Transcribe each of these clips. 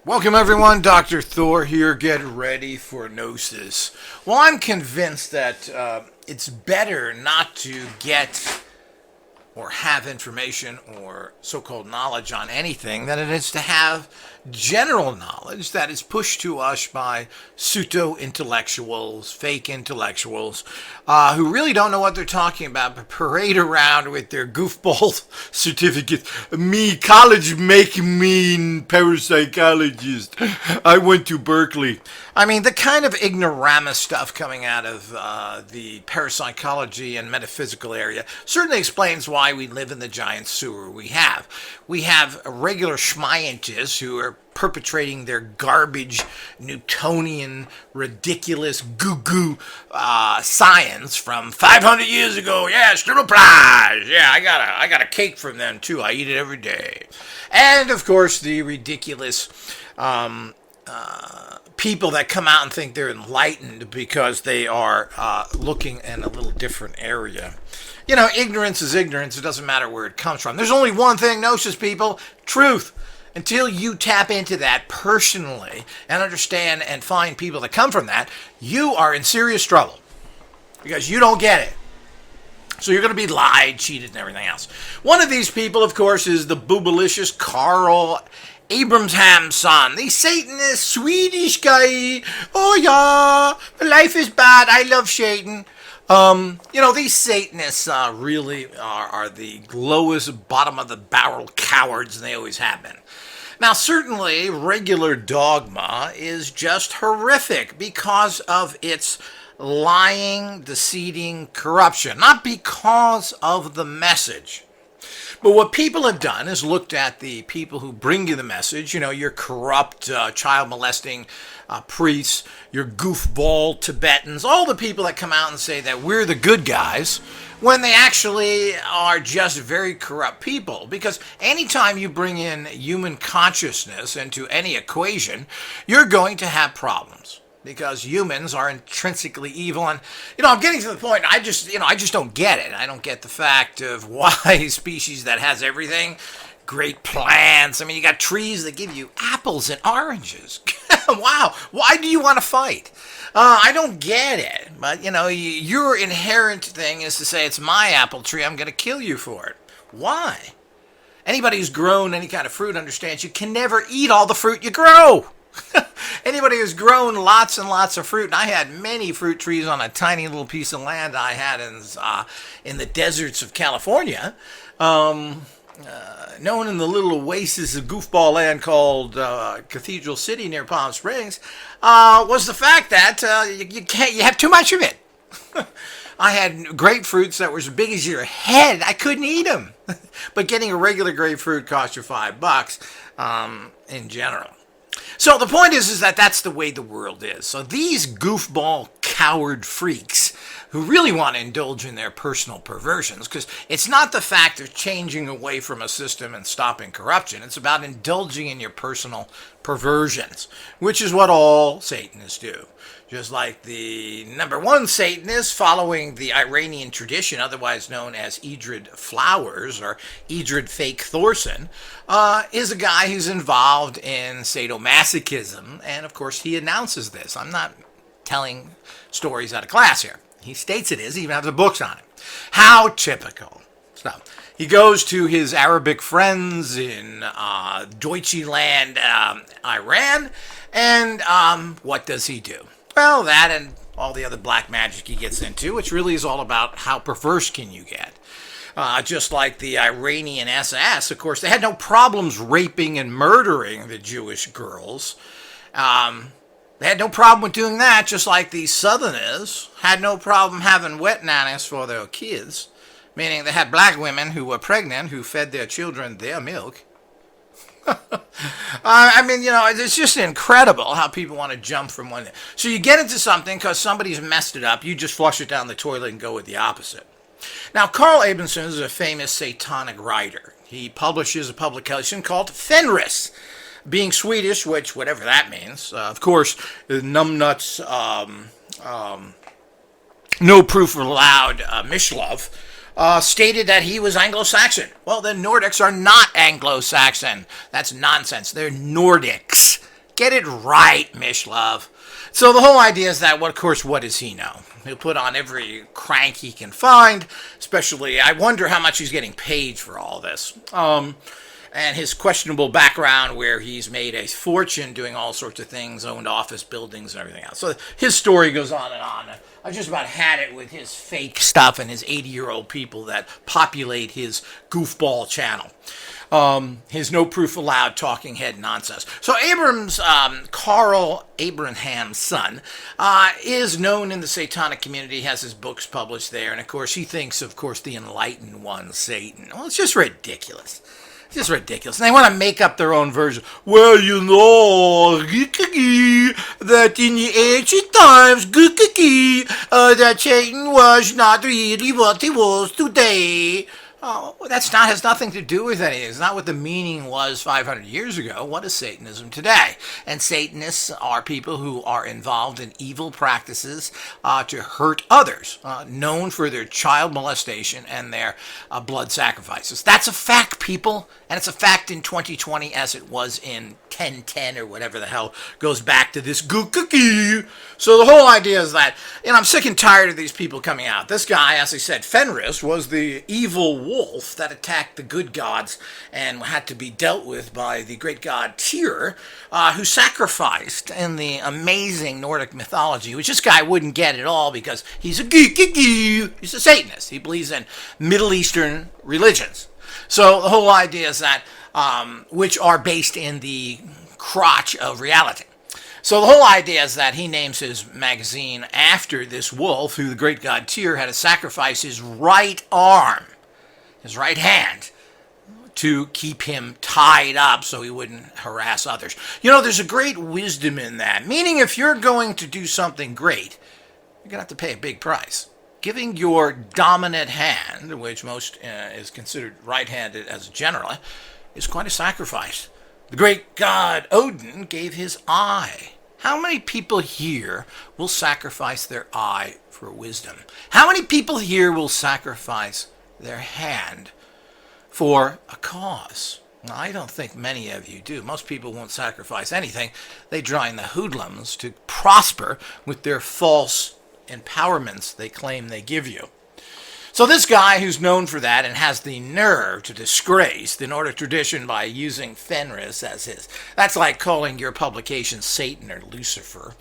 Welcome everyone, Dr. Thor here. Get ready for Gnosis. Well, I'm convinced that it's better not to get or have information or so-called knowledge on anything than it is to have general knowledge that is pushed to us by pseudo-intellectuals, fake intellectuals, who really don't know what they're talking about, but parade around with their goofball certificates. Me, college make me parapsychologist. I went to Berkeley. I mean, the kind of ignoramus stuff coming out of the parapsychology and metaphysical area certainly explains why we live in the giant sewer we have. We have regular schmientists who are perpetrating their garbage, Newtonian, ridiculous goo-goo science from 500 years ago. Yeah, strudel Yeah, I got a cake from them too. I eat it every day. And of course, the ridiculous people that come out and think they're enlightened because they are looking in a little different area. You know, ignorance is ignorance. It doesn't matter where it comes from. There's only one thing, Gnosis people, truth. Until you tap into that personally and understand and find people that come from that, you are in serious trouble because you don't get it. So you're going to be lied, cheated, and everything else. One of these people, of course, is the boobalicious Carl Abrahamsson, the Satanist Swedish guy. Oh yeah, life is bad. I love Satan. These Satanists really are the lowest bottom of the barrel cowards, and they always have been. Now, certainly, regular dogma is just horrific because of its lying, deceiving corruption, not because of the message. But what people have done is looked at the people who bring you the message, your corrupt, child molesting priests, your goofball Tibetans, all the people that come out and say that we're the good guys, when they actually are just very corrupt people. Because anytime you bring in human consciousness into any equation, you're going to have problems. Because humans are intrinsically evil, and I'm getting to the point. I just don't get it. I don't get the fact of why a species that has everything, great plants. I mean, you got trees that give you apples and oranges. Wow, why do you want to fight? I don't get it. But your inherent thing is to say it's my apple tree. I'm going to kill you for it. Why? Anybody who's grown any kind of fruit understands you can never eat all the fruit you grow. Anybody who's grown lots and lots of fruit, and I had many fruit trees on a tiny little piece of land I had in the deserts of California, known in the little oasis of goofball land called Cathedral City near Palm Springs, was the fact that you have too much of it. I had grapefruits that were as big as your head. I couldn't eat them. But getting a regular grapefruit cost you $5 in general. So the point is that that's the way the world is. So these goofball coward freaks who really want to indulge in their personal perversions, because it's not the fact of changing away from a system and stopping corruption. It's about indulging in your personal perversions, which is what all Satanists do. Just like the number one Satanist following the Iranian tradition, otherwise known as Edred Flowers or Edred Fake Thorson, is a guy who's involved in sadomasochism. And of course, he announces this. I'm not telling stories out of class here. He states it is. He even has the books on it. How typical. So he goes to his Arabic friends in Deutschland, Iran. And what does he do? Well, that and all the other black magic he gets into, which really is all about how perverse can you get. Just like the Iranian SS, of course, they had no problems raping and murdering the Jewish girls. They had no problem with doing that, just like the Southerners had no problem having wet nannies for their kids, meaning they had black women who were pregnant who fed their children their milk. It's just incredible how people want to jump from one. So you get into something because somebody's messed it up. You just flush it down the toilet and go with the opposite. Now, Carl Abrahamsson is a famous satanic writer. He publishes a publication called Fenris, being Swedish, which, whatever that means. Of course, the numbnuts, no proof allowed Mishlove, stated that he was Anglo-Saxon. Well, the Nordics are not Anglo-Saxon. That's nonsense. They're Nordics. Get it right, Mishlove. So the whole idea is that, well, of course, what does he know? He'll put on every crank he can find, especially, I wonder how much he's getting paid for all this. And his questionable background where he's made a fortune doing all sorts of things, owned office buildings and everything else. So his story goes on and on. I just about had it with his fake stuff and his 80-year-old people that populate his goofball channel. His no proof allowed talking head nonsense. So Carl Abrahamsson, is known in the Satanic community, has his books published there, and of course he thinks, the enlightened one, Satan. Well, it's just ridiculous. It's just ridiculous. And they want to make up their own version. Well, you know, that in the ancient times, that Satan was not really what he was today. Oh, has nothing to do with anything. It's not what the meaning was 500 years ago. What is Satanism today? And Satanists are people who are involved in evil practices to hurt others, known for their child molestation and their blood sacrifices. That's a fact, people, and it's a fact in 2020 as it was in 1010 or whatever the hell goes back to this gookookie. So the whole idea is that, I'm sick and tired of these people coming out. This guy, as I said, Fenris, was the evil wolf that attacked the good gods and had to be dealt with by the great god Tyr, who sacrificed in the amazing Nordic mythology, which this guy wouldn't get at all because he's he's a Satanist. He believes in Middle Eastern religions. So the whole idea is that, which are based in the crotch of reality. So the whole idea is that he names his magazine after this wolf, who the great god Tyr had to sacrifice his right arm, his right hand, to keep him tied up so he wouldn't harass others. There's a great wisdom in that. Meaning, if you're going to do something great, you're going to have to pay a big price. Giving your dominant hand, which most is considered right-handed as a general, is quite a sacrifice. The great god Odin gave his eye. How many people here will sacrifice their eye for wisdom? How many people here will sacrifice their hand for a cause? Now, I don't think many of you do. Most people won't sacrifice anything. They join the hoodlums to prosper with their false empowerments they claim they give you. So this guy who's known for that and has the nerve to disgrace the Nordic tradition by using Fenris as his, that's like calling your publication Satan or Lucifer,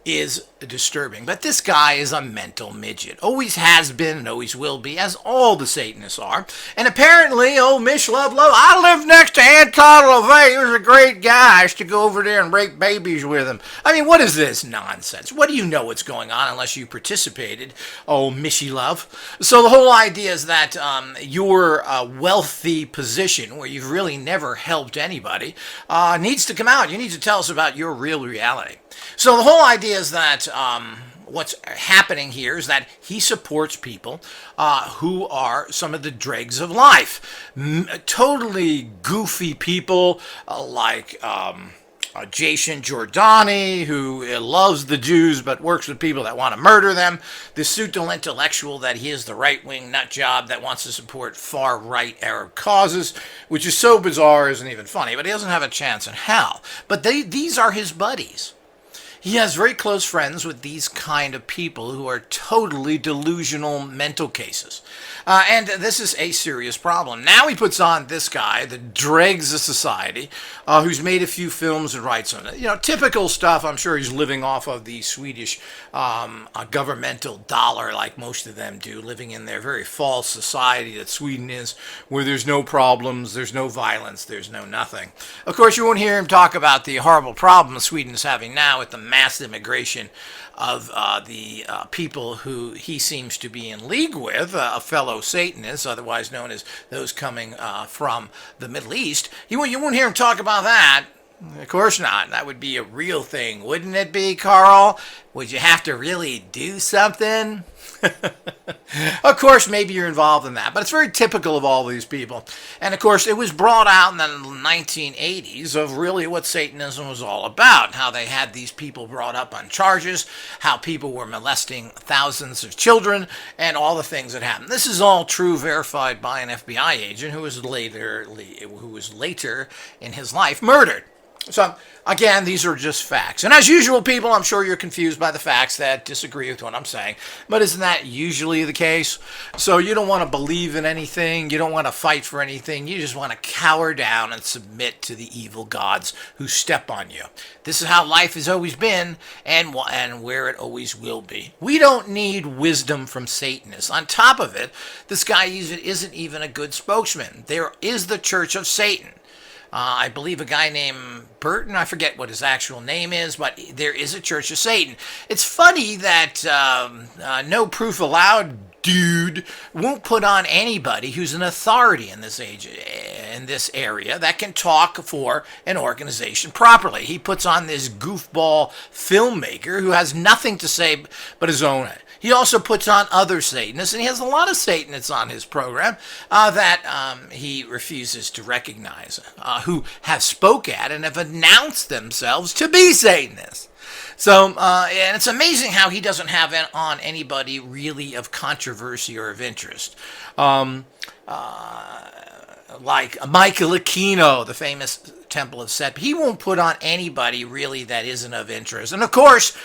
is disturbing. But this guy is a mental midget. Always has been and always will be, as all the Satanists are. And apparently, Mishlove, I lived next to Anton LaVey. He was a great guy. I used to go over there and rape babies with him. I mean, what is this nonsense? What do you know what's going on unless you participated, Mishlove? So the whole idea is that your wealthy position, where you've really never helped anybody, needs to come out. You need to tell us about your real reality. So the whole idea is that what's happening here is that he supports people who are some of the dregs of life. Totally goofy people like Jason Giordani, who loves the Jews but works with people that want to murder them. The pseudo intellectual that he is the right-wing nut job that wants to support far-right Arab causes, which is so bizarre, isn't even funny, but he doesn't have a chance in hell. But these are his buddies. He has very close friends with these kind of people who are totally delusional mental cases. And this is a serious problem. Now he puts on this guy that dregs of society, who's made a few films and writes on it. Typical stuff. I'm sure he's living off of the Swedish governmental dollar like most of them do, living in their very false society that Sweden is, where there's no problems, there's no violence, there's no nothing. Of course, you won't hear him talk about the horrible problem Sweden is having now with the mass immigration of the people who he seems to be in league with, a fellow Satanists, otherwise known as those coming from the Middle East. You won't hear him talk about that. Of course not. That would be a real thing, wouldn't it be, Carl? Would you have to really do something? Of course, maybe you're involved in that, but it's very typical of all these people. And of course, it was brought out in the 1980s of really what Satanism was all about, how they had these people brought up on charges, how people were molesting thousands of children, and all the things that happened. This is all true, verified by an FBI agent who was later in his life murdered. So, again, these are just facts. And as usual, people, I'm sure you're confused by the facts that disagree with what I'm saying. But isn't that usually the case? So you don't want to believe in anything. You don't want to fight for anything. You just want to cower down and submit to the evil gods who step on you. This is how life has always been and where it always will be. We don't need wisdom from Satanists. On top of it, this guy isn't even a good spokesman. There is the Church of Satan. I believe a guy named Burton, I forget what his actual name is, but there is a Church of Satan. It's funny that No Proof Allowed dude won't put on anybody who's an authority in this area that can talk for an organization properly. He puts on this goofball filmmaker who has nothing to say but his own. He also puts on other Satanists, and he has a lot of Satanists on his program that he refuses to recognize, who have spoke at and have announced themselves to be Satanists. So, and it's amazing how he doesn't have on anybody really of controversy or of interest. Like Michael Aquino, the famous Temple of Set. He won't put on anybody really that isn't of interest. And of course,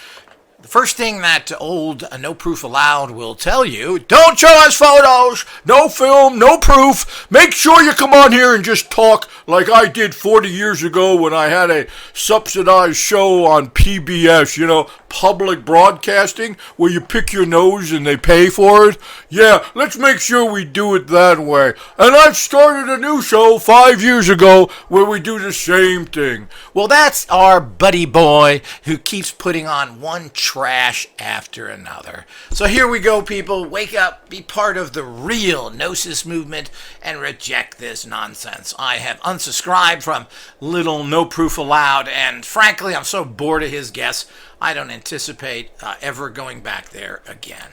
the first thing that old No Proof Allowed will tell you, don't show us photos, no film, no proof. Make sure you come on here and just talk like I did 40 years ago when I had a subsidized show on PBS, public broadcasting, where you pick your nose and they pay for it. Yeah, let's make sure we do it that way. And I've started a new show 5 years ago where we do the same thing. Well, that's our buddy boy who keeps putting on one trash after another. So here we go, people. Wake up, be part of the real Gnosis movement, and reject this nonsense. I have unsubscribed from little No Proof Allowed, and frankly, I'm so bored of his guests, I don't anticipate ever going back there again.